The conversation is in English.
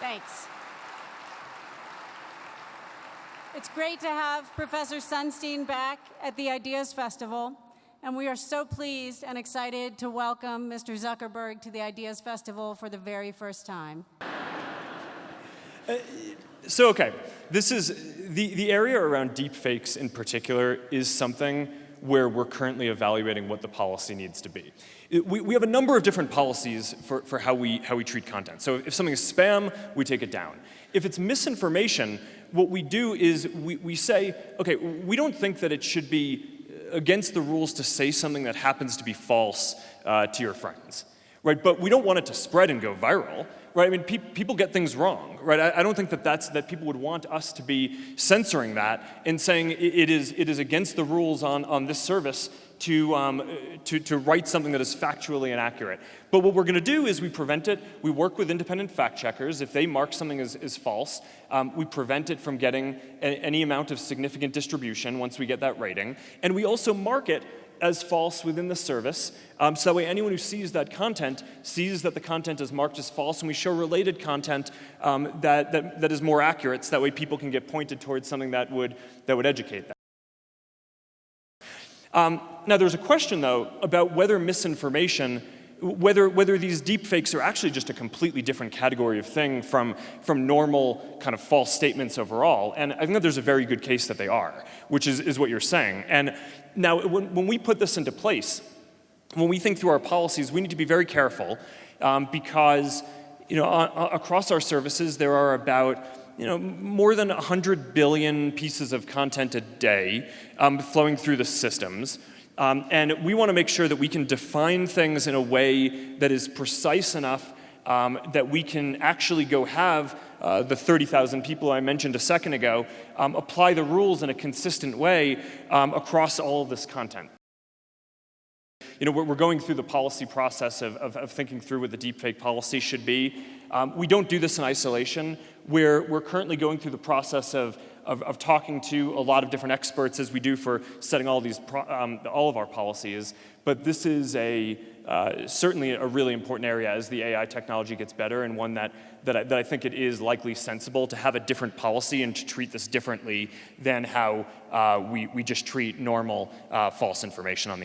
Thanks. It's great to have Professor Sunstein back at the Ideas Festival, and we are so pleased and excited to welcome Mr. Zuckerberg to the Ideas Festival for the very first time. Okay, this is the area around deepfakes in particular is something where we're currently evaluating what the policy needs to be. We have a number of different policies for how we treat content. So if something is spam, we take it down. If it's misinformation, what we do is we say, okay, we don't think that it should be against the rules to say something that happens to be false to your friends, right? But we don't want it to spread and go viral, right? I mean, people get things wrong, right? I don't think that people would want us to be censoring that and saying it is against the rules on this service to write something that is factually inaccurate. But what we're going to do is we prevent it. We work with independent fact checkers. If they mark something as false, we prevent it from getting any amount of significant distribution once we get that rating. And we also mark it as false within the service, so that way anyone who sees that content sees that the content is marked as false, and we show related content that is more accurate, so that way people can get pointed towards something that would educate them. Now there's a question though about whether misinformation, whether these deepfakes are actually just a completely different category of thing from normal kind of false statements overall, and I think that there's a very good case that they are, which is what you're saying. And now when we put this into place, when we think through our policies, we need to be very careful because across our services there are about more than 100 billion pieces of content a day flowing through the systems. And we want to make sure that we can define things in a way that is precise enough that we can actually go have the 30,000 people I mentioned a second ago apply the rules in a consistent way across all of this content. We're going through the policy process of thinking through what the deepfake policy should be. We don't do this in isolation. We're currently going through the process of talking to a lot of different experts, as we do for setting all of our policies. But this is certainly a really important area as the AI technology gets better, and one that I think it is likely sensible to have a different policy and to treat this differently than how we just treat normal false information on the internet.